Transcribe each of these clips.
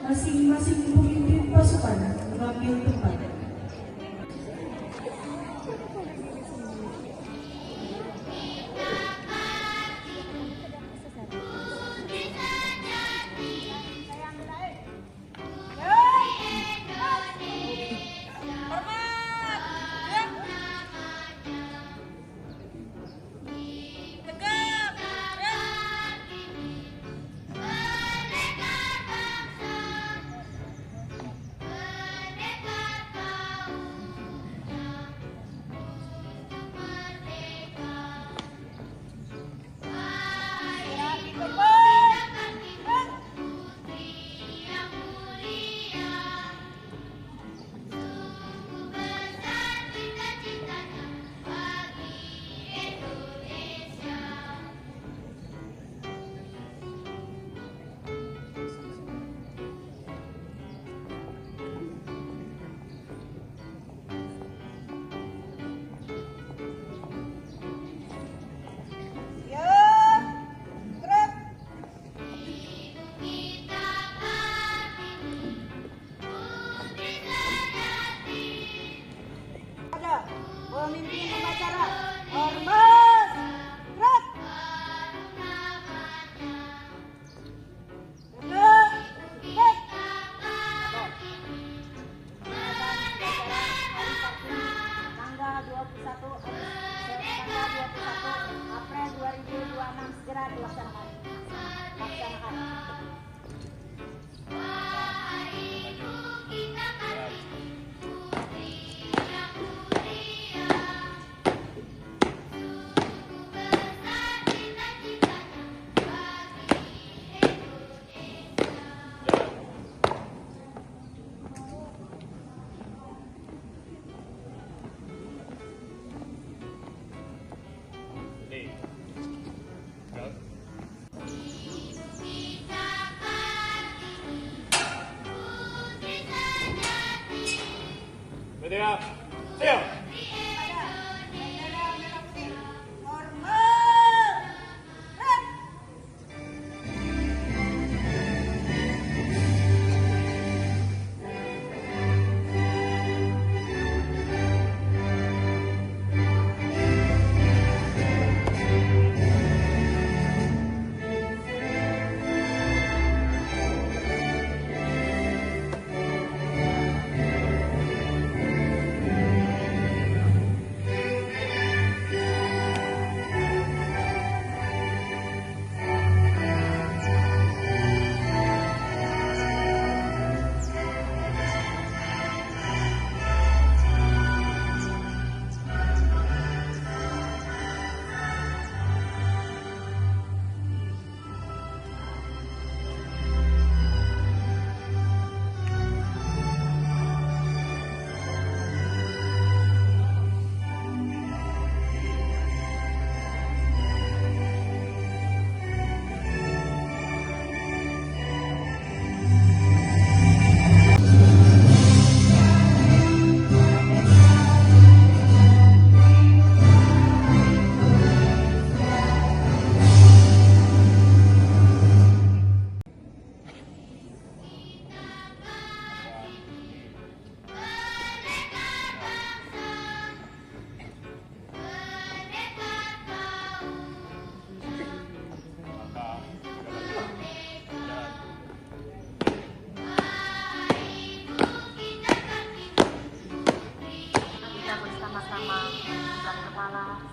masing-masing pemimpin pasukan mengambil tempat. Pemimpin upacara, hormat, gerak. Gerak, gerak. Tanggal 21 April 2026 segera dilaksanakan. Bendera, siap.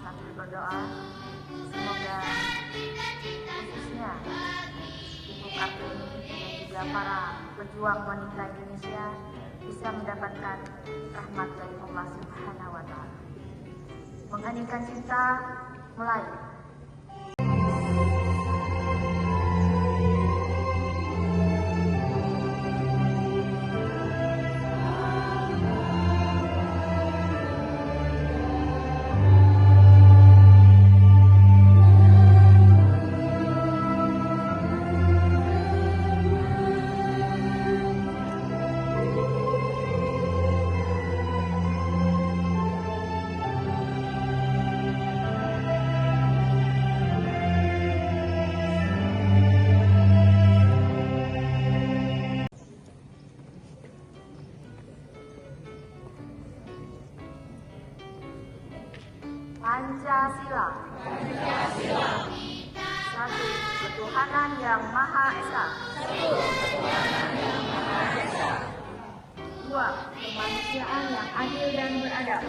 Sambil berdoa, semoga khususnya Ibu Kartini dan juga para pejuang wanita Indonesia bisa mendapatkan rahmat dari Allah Subhanahu wa Ta'ala. Mengheningkan cipta mulai. Pancasila. Satu, ketuhanan yang Maha Esa. Dua, kemanusiaan yang adil dan beradab.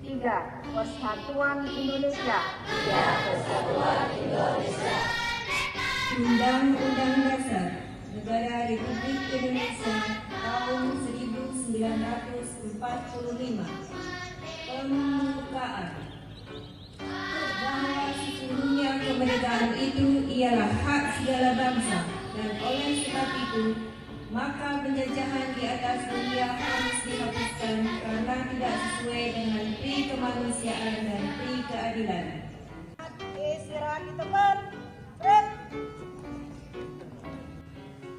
Tiga, persatuan Indonesia. Undang-Undang Dasar Negara Republik Indonesia tahun 1945. Pembukaan. Bahwa sesungguhnya kemerdekaan itu ialah hak segala bangsa, dan oleh sebab itu maka penjajahan di atas dunia harus dihapuskan karena tidak sesuai dengan pri kemanusiaan dan pri keadilan.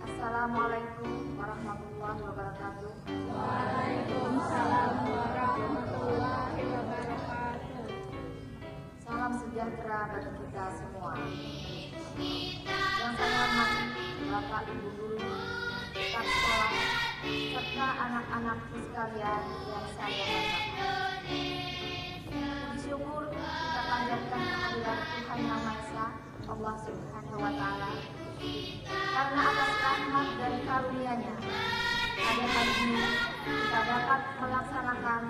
Assalamualaikum warahmatullahi wabarakatuh. Waalaikumsalam warahmatullahi wabarakatuh. Salam sejahtera bagi kita semua. Yang saya hormati Bapak Ibu Guru, staf sekolah, serta anak-anakku sekalian yang saya banggakan. Puji syukur kita panjatkan kehadiran Tuhan Yang Maha Esa, Allah Subhanahu wa Ta'ala, karena atas rahmat dan karunia-Nya pada hari ini kita dapat melaksanakan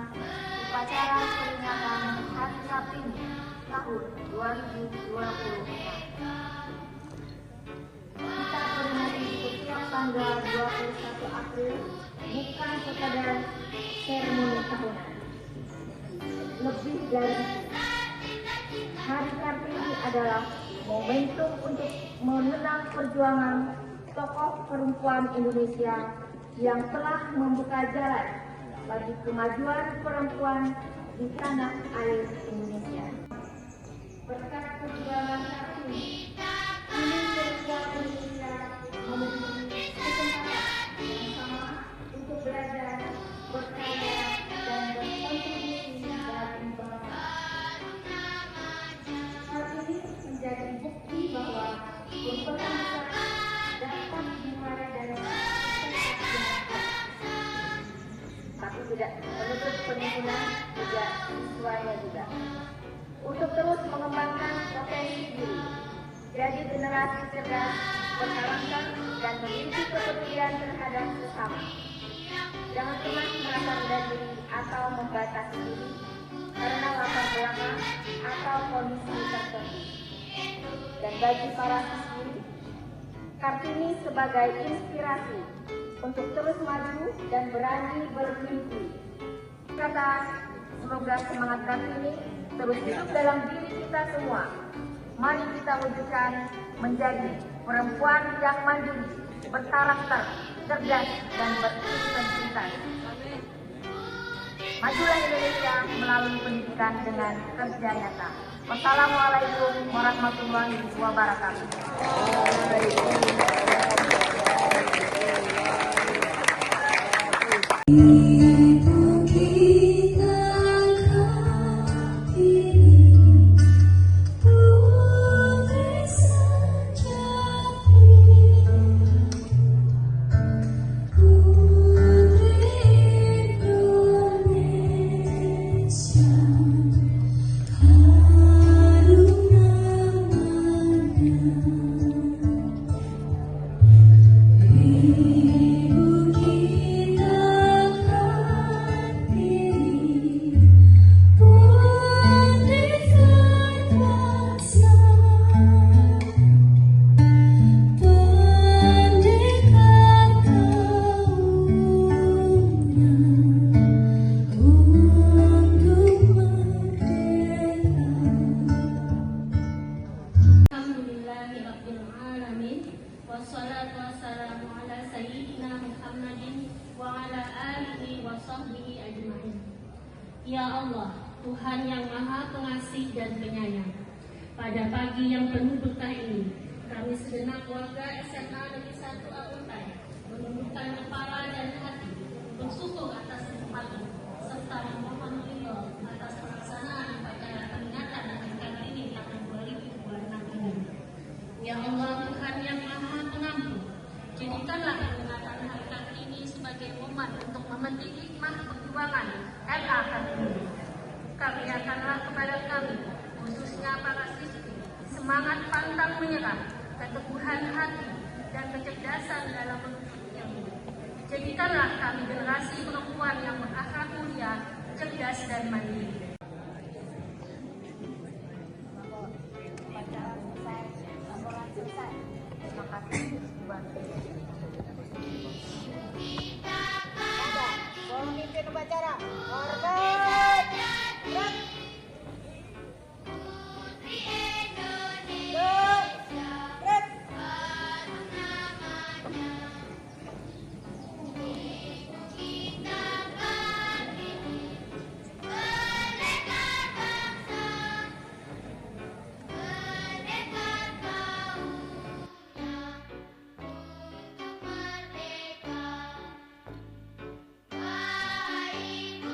upacara peringatan Hari Kartini tahun 2020. Kita peringati setiap tanggal 21 April bukan sekadar seremoni tahunan. Lebih dari itu, Hari Kartini adalah momentum untuk mengenang perjuangan tokoh perempuan Indonesia yang telah membuka jalan bagi kemajuan perempuan di tanah air Indonesia. Berkat perjuangan Kartini, kini perempuan Indonesia memiliki kesempatan yang sama untuk belajar, berkarya, dan berkontribusi bagi bangsa. Hal ini menjadi bukti bahwa perubahan besar dapat dimulai dari tapi tidak menutup kemungkinan juga siswanya juga. Untuk terus mengembangkan potensi diri, jadi generasi cerdas, berkarakter, dan memiliki kepedulian terhadap sesama. Jangan pernah merasa rendah diri atau membatasi diri karena latar belakang atau kondisi tertentu. Dan bagi para siswi, Kartini sebagai inspirasi untuk terus maju dan berani bermimpi. Kata, semoga semangat Kartini terus hidup dalam diri kita semua. Mari kita wujudkan menjadi perempuan yang mandiri, berkarakter, cerdas, dan berintegritas. Majulah Indonesia melalui pendidikan dengan kerja nyata. Wassalamualaikum warahmatullahi wabarakatuh. Wassalatu wassalamu ala sayyidina Muhammadin wa ala alihi wa sahbihi ajma'in. Ya Allah, Tuhan yang Maha Pengasih dan Penyayang, pada pagi yang penuh berkah ini, kami segenap warga SMA Negeri 1 Auntai menundukkan kepala dan hati, bersyukur atas kesempatan serta memohon ridho atas pelaksanaan upacara peringatan Hari Kartini tahun 2026 ini. Ya Allah, Tuhan yang Maha Pengampun, jadikanlah peringatan Hari Kartini sebagai momen untuk memetik hikmah perjuangan RA Kartini. Karuniakanlah kepada kami, khususnya para siswi, semangat pantang menyerah, keteguhan hati, dan kecerdasan dalam menuntut ilmu. Jadikanlah kami generasi perempuan yang berakhlak mulia, cerdas, dan mandiri. Laporan selesai. Terima kasih. Ada, pemimpin upacara. Hormat. Gerak. Gerak. Wahai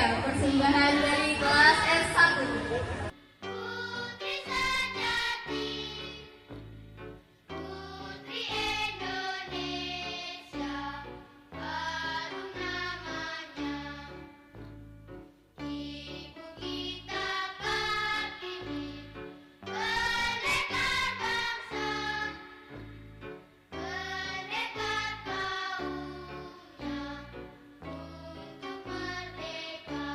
3, persembahan dari kelas S1. Putri sejati, putri Indonesia, harum namanya. Ibu kita Kartini, pendekar bangsa, pendekar kaumnya untuk merdeka.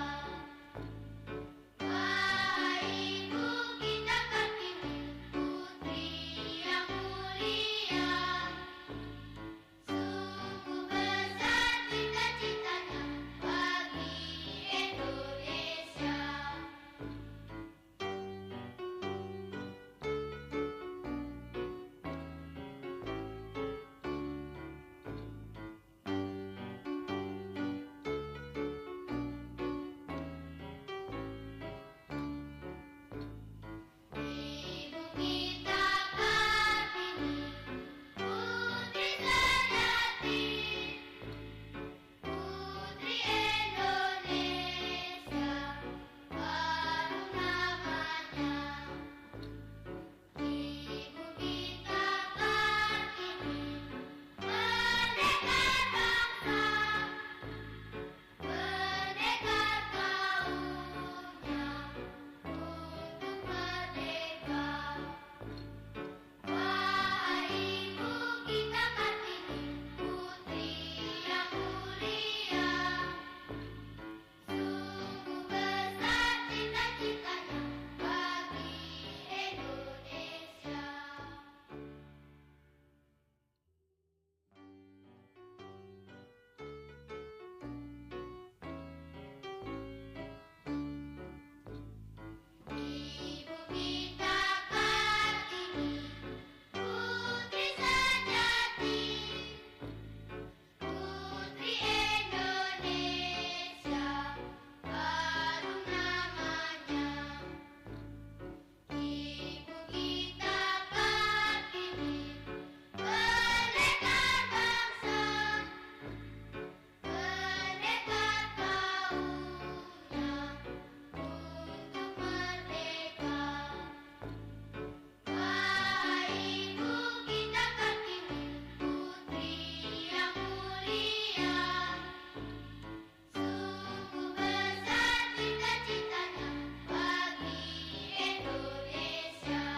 Wahai ibu kita Kartini, putri yang mulia, sungguh besar cita-citanya bagi Indonesia. Ibu kita Kartini, putri sejati, putri Indonesia, harum namanya. Ibu kita Kartini, pendekar bangsa, pendekar kaumnya untuk merdeka. Wahai ibu kita Kartini, putri yang mulia, sungguh besar cita-citanya bagi Indonesia. Ibu kita Kartini, putri sejati, putri Indonesia, harum namanya. Ibu kita Kartini, pendekar bangsa, pendekar kaumnya untuk merdeka. Wahai ibu kita Kartini, putri yang mulia, sungguh besar cita-citanya bagi Indonesia.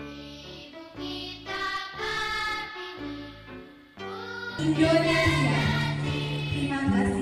Ibu kita Kartini, Indonesia. Terima kasih.